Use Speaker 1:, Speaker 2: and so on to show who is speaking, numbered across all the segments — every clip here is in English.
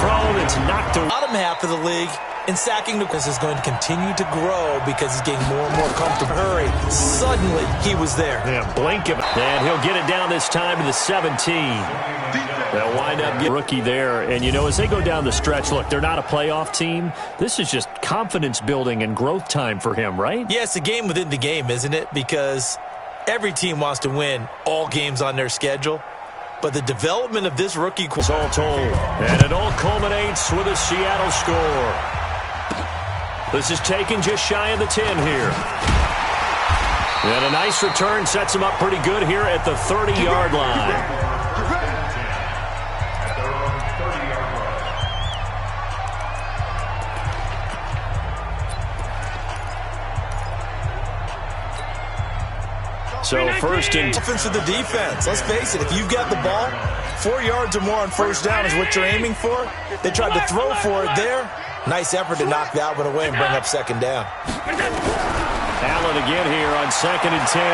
Speaker 1: thrown. It's knocked away.
Speaker 2: Bottom half of the league in sacking. This is going to continue to grow because he's getting more and more comfortable. Hurry. Suddenly, he was there.
Speaker 1: Yeah, blink of it. And he'll get it down this time to the 17. They'll wind up getting rookie there. And, you know, as they go down the stretch, look, they're not a playoff team. This is just confidence building and growth time for him, right?
Speaker 2: Yeah, it's a game within the game, isn't it? Because every team wants to win all games on their schedule. But the development of this rookie
Speaker 1: is all told. And it all culminates with a Seattle score. This is taken just shy of the 10 here. And a nice return sets him up pretty good here at the 30-yard line. So first and
Speaker 2: offense to the defense. Let's face it, if you've got the ball, 4 yards or more on first down is what you're aiming for. They tried to throw for it there. Nice effort to knock that one away and bring up second down.
Speaker 1: Allen again here on 2nd and 10.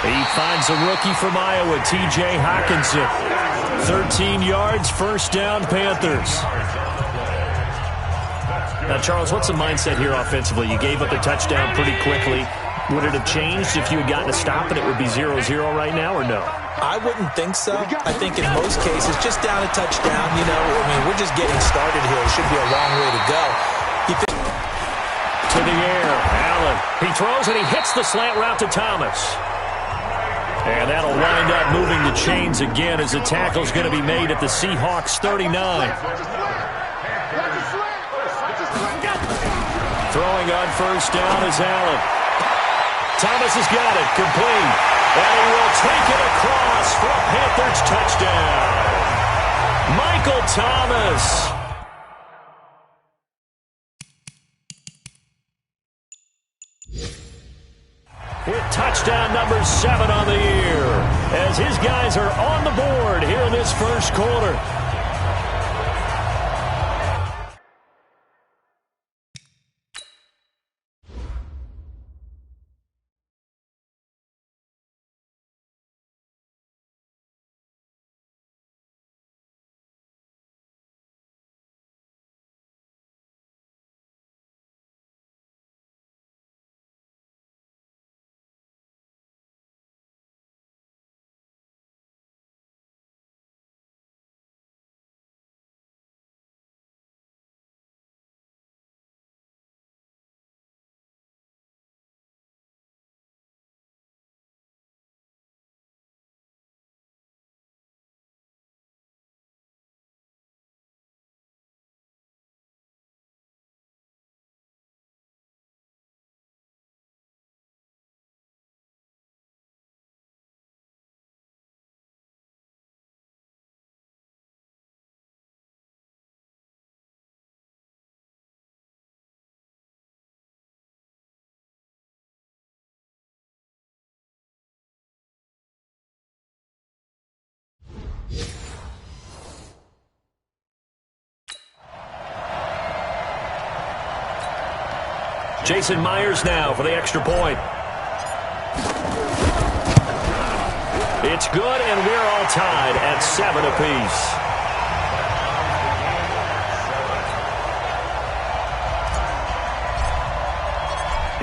Speaker 1: He finds a rookie from Iowa, T.J. Hockenson. 13 yards, first down, Panthers. Now, Charles, what's the mindset here offensively? You gave up a touchdown pretty quickly. Would it have changed if you had gotten a stop and it would be 0-0 right now, or no?
Speaker 2: I wouldn't think so. I think in most cases, just down a touchdown, you know, I mean, we're just getting started here. It should be a long way to go.
Speaker 1: To the air, Allen. He throws and he hits the slant route to Thomas. And that'll wind up moving the chains again as the tackle's going to be made at the Seahawks 39. Throwing on first down is Allen. Thomas has got it, complete. And he will take it across for a Panthers touchdown. Michael Thomas. With touchdown number 7 on the year. As his guys are on the board here in this first quarter. Jason Myers now for the extra point. It's good, and we're all tied at 7 apiece.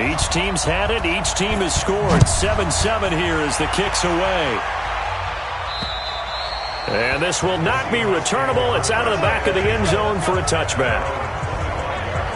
Speaker 1: Each team's had it. Each team has scored. 7-7 here as the kick's away. And this will not be returnable. It's out of the back of the end zone for a touchback.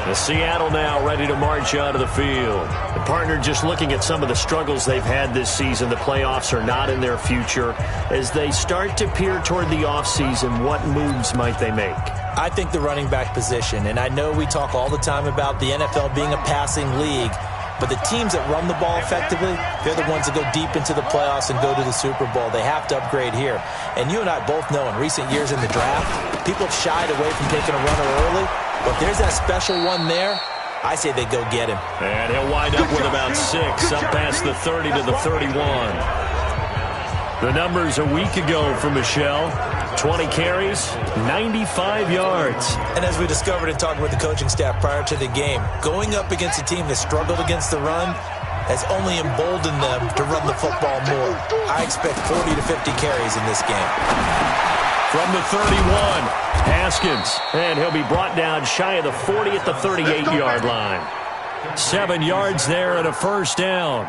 Speaker 1: The Seattle now ready to march out of the field. The partner just looking at some of the struggles they've had this season. The playoffs are not in their future. As they start to peer toward the offseason, what moves might they make?
Speaker 2: I think the running back position, and I know we talk all the time about the NFL being a passing league, but the teams that run the ball effectively, they're the ones that go deep into the playoffs and go to the Super Bowl. They have to upgrade here. And you and I both know in recent years in the draft, people have shied away from taking a runner early. But if there's that special one there, I say they go get him.
Speaker 1: And he'll wind up with about 6, up past the 30 to the 31. The numbers a week ago for Michelle. 20 carries, 95 yards.
Speaker 2: And as we discovered in talking with the coaching staff prior to the game, going up against a team that struggled against the run has only emboldened them to run the football more. I expect 40 to 50 carries in this game.
Speaker 1: from the 31. Haskins, and he'll be brought down shy of the 40 at the 38-yard line. 7 yards there and a first down.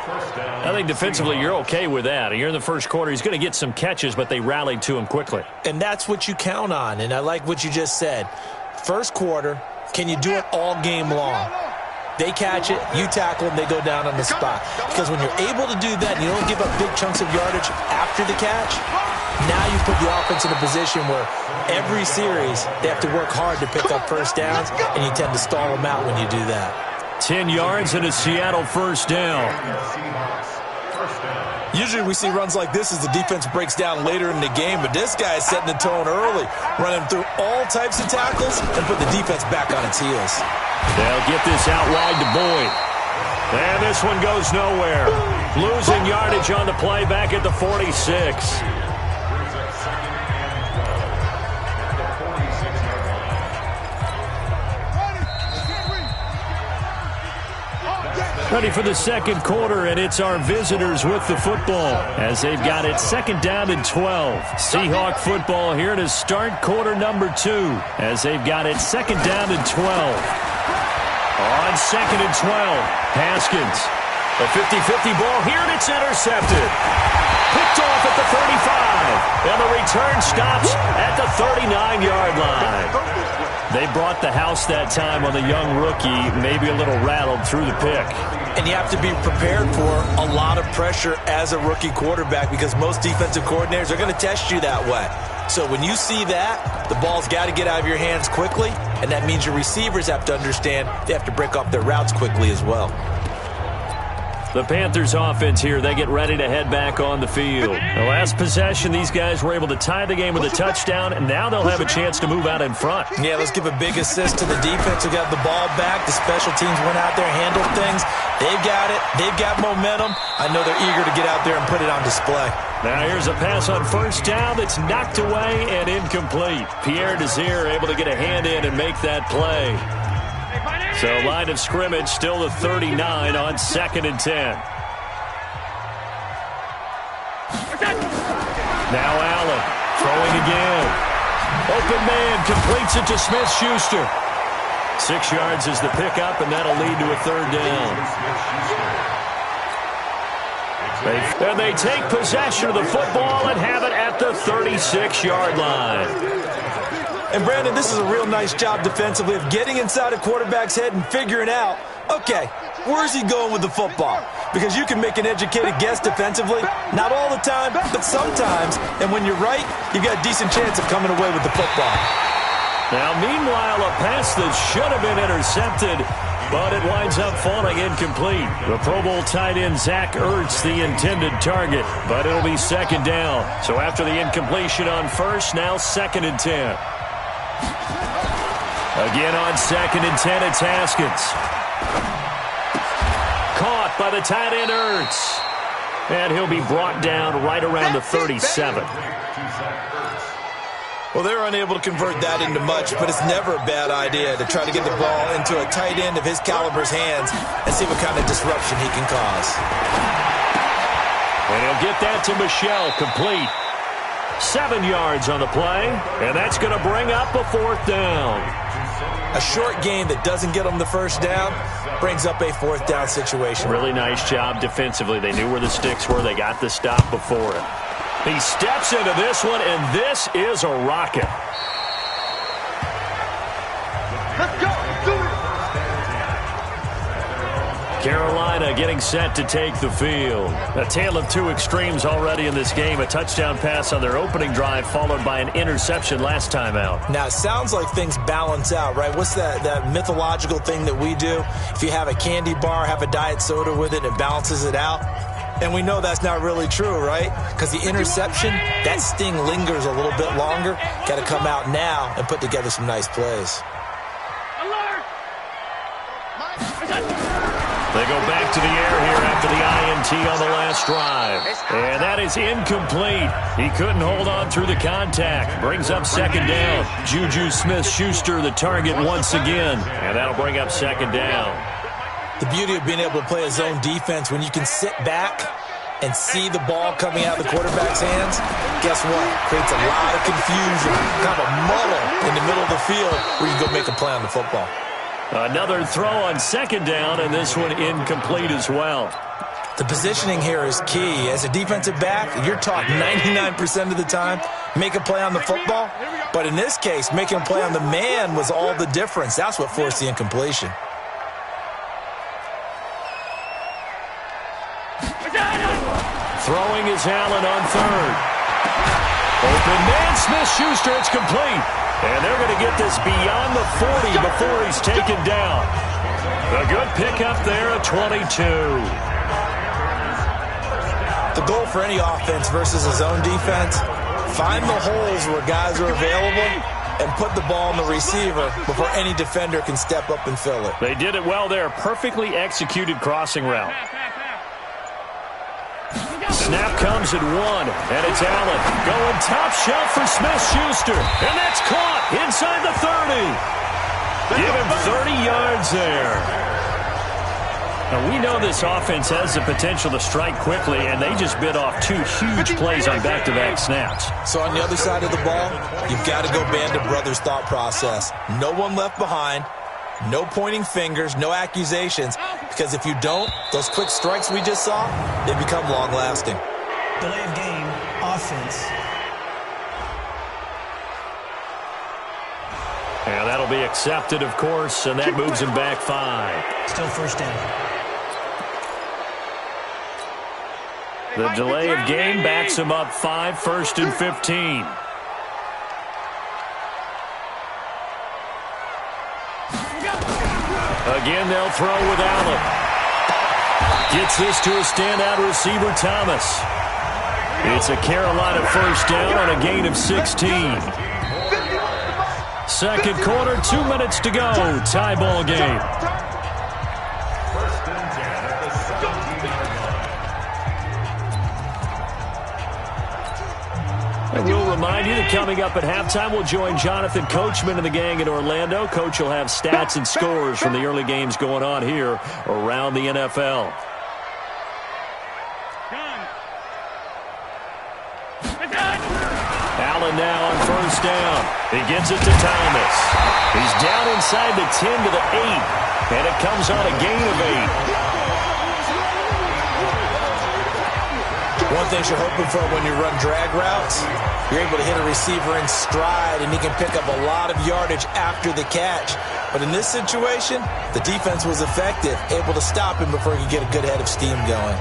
Speaker 1: I think defensively you're okay with that. You're in the first quarter. He's going to get some catches, but they rallied to him quickly.
Speaker 2: And that's what you count on, and I like what you just said. First quarter, can you do it all game long? They catch it, you tackle them, they go down on the spot. Because when you're able to do that and you don't give up big chunks of yardage after the catch, now you put the offense in a position where every series they have to work hard to pick up first downs, and you tend to stall them out when you do that.
Speaker 1: 10 yards and a Seattle first down.
Speaker 2: Usually we see runs like this as the defense breaks down later in the game, but this guy is setting the tone early, running through all types of tackles and put the defense back on its heels.
Speaker 1: They'll get this out wide to Boyd. And this one goes nowhere. Losing yardage on the play back at the 46. Ready for the second quarter, and it's our visitors with the football as they've got it second down and 12. Seahawk football here to start quarter number 2 as they've got it second down and 12. On second and 12, Haskins. A 50-50 ball here, and it's intercepted. Picked off at the 35, and the return stops at the 39-yard line. They brought the house that time on the young rookie, maybe a little rattled through the pick.
Speaker 2: And you have to be prepared for a lot of pressure as a rookie quarterback because most defensive coordinators are going to test you that way. So when you see that, the ball's got to get out of your hands quickly, and that means your receivers have to understand they have to break off their routes quickly as well.
Speaker 1: The Panthers offense here, they get ready to head back on the field. The last possession, these guys were able to tie the game with a touchdown, and now they'll have a chance to move out in front.
Speaker 2: Yeah, let's give a big assist to the defense who got the ball back. The special teams went out there, handled things. They've got it. They've got momentum. I know they're eager to get out there and put it on display.
Speaker 1: Now here's a pass on first down that's knocked away and incomplete. Pierre Desir able to get a hand in and make that play. So line of scrimmage still the 39 on second and 10. Now Allen throwing again. Open man completes it to Smith-Schuster. 6 yards is the pickup, and that'll lead to a third down. And they take possession of the football and have it at the 36-yard line.
Speaker 2: And, Brandon, this is a real nice job defensively of getting inside a quarterback's head and figuring out, okay, where's he going with the football? Because you can make an educated guess defensively, not all the time, but sometimes. And when you're right, you've got a decent chance of coming away with the football.
Speaker 1: Now, meanwhile, a pass that should have been intercepted, but it winds up falling incomplete. The Pro Bowl tight end Zach Ertz, the intended target, but it'll be second down. So after the incompletion on first, now second and 10. Again on second and 10, it's Haskins. Caught by the tight end Ertz. And he'll be brought down right around the 37.
Speaker 2: Well, they're unable to convert that into much, but it's never a bad idea to try to get the ball into a tight end of his caliber's hands and see what kind of disruption he can cause.
Speaker 1: And he'll get that to Michel, complete. 7 yards on the play, and that's going to bring up a fourth down.
Speaker 2: A short game that doesn't get them the first down brings up a fourth down situation.
Speaker 1: Really nice job defensively. They knew where the sticks were. They got the stop before it. He steps into this one, and this is a rocket.
Speaker 3: Let's go. Do it.
Speaker 1: Carolina getting set to take the field. A tale of two extremes already in this game. A touchdown pass on their opening drive followed by an interception last time out.
Speaker 2: Now, it sounds like things balance out, right? What's that mythological thing that we do? If you have a candy bar, have a diet soda with it, it balances it out. And we know that's not really true, right? Because the interception, that sting lingers a little bit longer. Got to come out now and put together some nice plays.
Speaker 1: They go back to the air here after the INT on the last drive. And that is incomplete. He couldn't hold on through the contact. Brings up second down. Juju Smith-Schuster the target once again. And that'll bring up second down.
Speaker 2: The beauty of being able to play a zone defense when you can sit back and see the ball coming out of the quarterback's hands, guess what? Creates a lot of confusion, kind of a muddle in the middle of the field where you can go make a play on the football.
Speaker 1: Another throw on second down, and this one incomplete as well.
Speaker 2: The positioning here is key. As a defensive back, you're taught 99% of the time, make a play on the football. But in this case, making a play on the man was all the difference. That's what forced the incompletion.
Speaker 1: Throwing is Allen on third. Open man, Smith-Schuster, it's complete. And they're going to get this beyond the 40 before he's taken down. A good pickup there at 22.
Speaker 2: The goal for any offense versus a zone defense, find the holes where guys are available and put the ball on the receiver before any defender can step up and fill it.
Speaker 1: They did it well there. Perfectly executed crossing route. Snap comes at 1, and it's Allen going top shelf for Smith-Schuster, and that's caught inside the 30. Give him 30 yards there. Now, we know this offense has the potential to strike quickly, and they just bit off 2 huge plays on back-to-back snaps.
Speaker 2: So on the other side of the ball, you've got to go Band of Brothers thought process. No one left behind. No pointing fingers, no accusations, because if you don't, those quick strikes we just saw, they become long-lasting.
Speaker 4: Delay of game, offense.
Speaker 1: And that'll be accepted, of course, and that moves him back 5.
Speaker 4: Still first down.
Speaker 1: The delay of game backs him up 5, 1st and 15. Again, they'll throw with Allen. Gets this to a standout receiver, Thomas. It's a Carolina first down on a gain of 16. Second quarter, 2 minutes to go. Tie ball game. And we'll remind you that coming up at halftime, we'll join Jonathan Coachman and the gang in Orlando. Coach will have stats and scores from the early games going on here around the NFL. Allen now on first down. He gets it to Thomas. He's down inside the 10 to the 8, and it comes on a gain of 8.
Speaker 2: One thing you're hoping for when you run drag routes, you're able to hit a receiver in stride, and he can pick up a lot of yardage after the catch. But in this situation, the defense was effective, able to stop him before he could get a good head of steam going.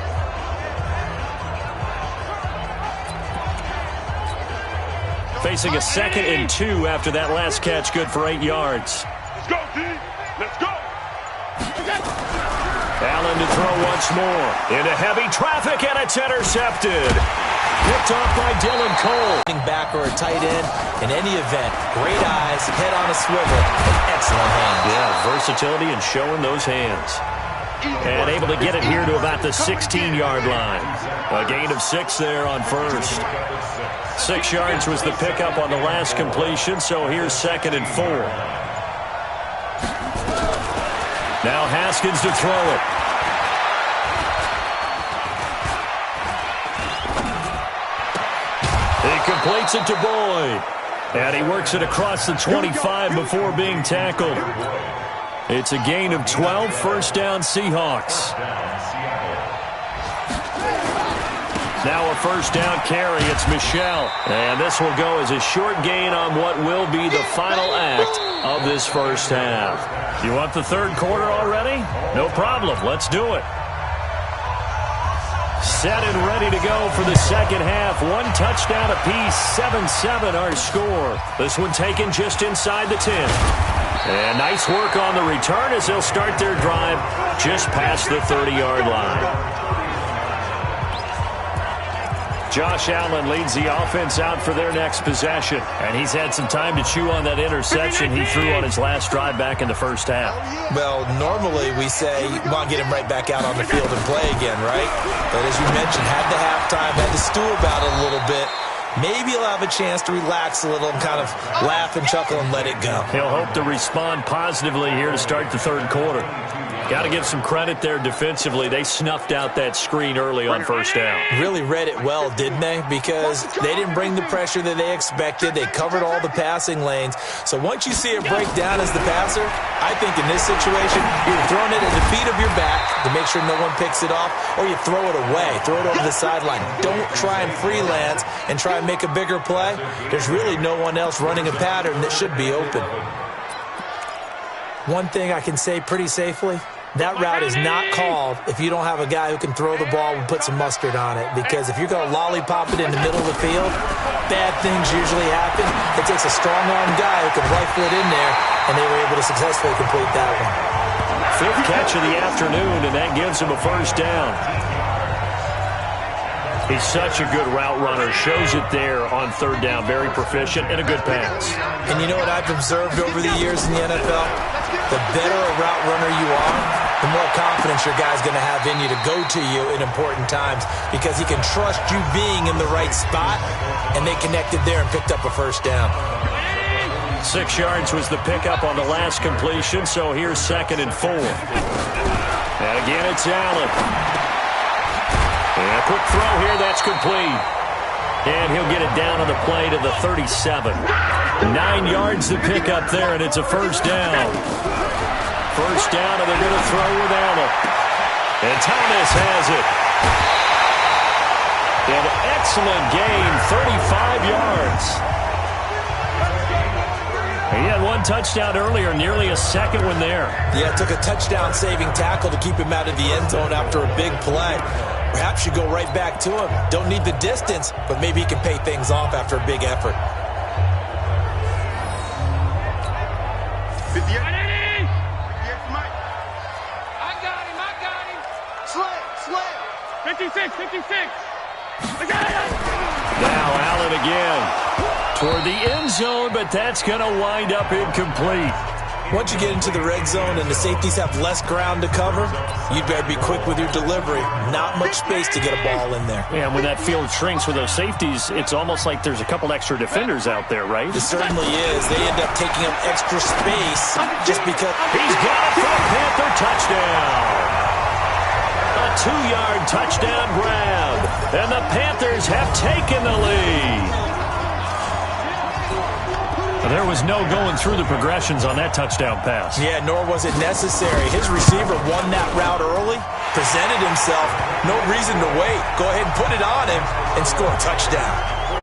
Speaker 1: Facing a 2nd and 2 after that last catch, good for 8 yards.
Speaker 3: Let's go, D. Let's go.
Speaker 1: Allen to throw once more. Into heavy traffic, and it's intercepted. Picked off by Dylan Cole.
Speaker 2: Back or a tight end, in any event, great eyes, head on a swivel, and excellent hands.
Speaker 1: Yeah, versatility and showing those hands. And able to get it here to about the 16-yard line. A gain of 6 there on first. 6 yards was the pickup on the last completion, so here's 2nd and 4. Now Haskins to throw it. He completes it to Boyd. And he works it across the 25 before being tackled. It's a gain of 12, first down Seahawks. Now a first down carry, it's Michel. And this will go as a short gain on what will be the final act of this first half. You want the third quarter already? No problem, let's do it. Set and ready to go for the second half. 1 touchdown apiece, 7-7 our score. This one taken just inside the 10. And nice work on the return as they'll start their drive just past the 30-yard line. Josh Allen leads the offense out for their next possession. And he's had some time to chew on that interception he threw on his last drive back in the first half.
Speaker 2: Well, normally we say, come on, get him right back out on the field and play again, right? But as you mentioned, had the halftime, had to stew about it a little bit. Maybe he'll have a chance to relax a little and kind of laugh and chuckle and let it go.
Speaker 1: He'll hope to respond positively here to start the third quarter. Got to give some credit there defensively. They snuffed out that screen early on first down.
Speaker 2: Really read it well, didn't they? Because they didn't bring the pressure that they expected. They covered all the passing lanes. So once you see it break down as the passer, I think in this situation, you're throwing it at the feet of your back to make sure no one picks it off, or you throw it away. Throw it over the sideline. Don't try and freelance and try and make a bigger play. There's really no one else running a pattern that should be open. One thing I can say pretty safely, that route is not called if you don't have a guy who can throw the ball and put some mustard on it. Because if you're going to lollipop it in the middle of the field, bad things usually happen. It takes a strong-arm guy who can rifle it in there, and they were able to successfully complete that one.
Speaker 1: Fifth catch of the afternoon, and that gives him a first down. He's such a good route runner. Shows it there on third down. Very proficient and a good pass.
Speaker 2: And you know what I've observed over the years in the NFL? The better a route runner you are, the more confidence your guy's going to have in you to go to you in important times, because he can trust you being in the right spot, and they connected there and picked up a first down.
Speaker 1: 6 yards was the pickup on the last completion, so here's 2nd and 4. And again, it's Allen. And a quick throw here, that's complete. And he'll get it down on the play to the 37. 9 yards to pick up there, and it's a first down. First down, and they're going to throw with Allen. And Thomas has it. An excellent gain, 35 yards. He had one touchdown earlier, nearly a second one there.
Speaker 2: Yeah, it took a touchdown-saving tackle to keep him out of the end zone after a big play. Perhaps you go right back to him. Don't need the distance, but maybe he can pay things off after a big effort.
Speaker 3: 58. Yes, Mike. I got him. Slam. 56. I got it.
Speaker 1: Now Allen again toward the end zone, but that's going to wind up incomplete.
Speaker 2: Once you get into the red zone and the safeties have less ground to cover, you'd better be quick with your delivery. Not much space to get a ball in there.
Speaker 1: Yeah, and when that field shrinks with those safeties, it's almost like there's a couple extra defenders out there, right?
Speaker 2: It certainly is. They end up taking up extra space just because.
Speaker 1: He's got it for a Panther touchdown. A 2-yard touchdown grab. And the Panthers have taken the lead. There was no going through the progressions on that touchdown pass.
Speaker 2: Yeah, nor was it necessary. His receiver won that route early, presented himself. No reason to wait. Go ahead and put it on him and score a touchdown.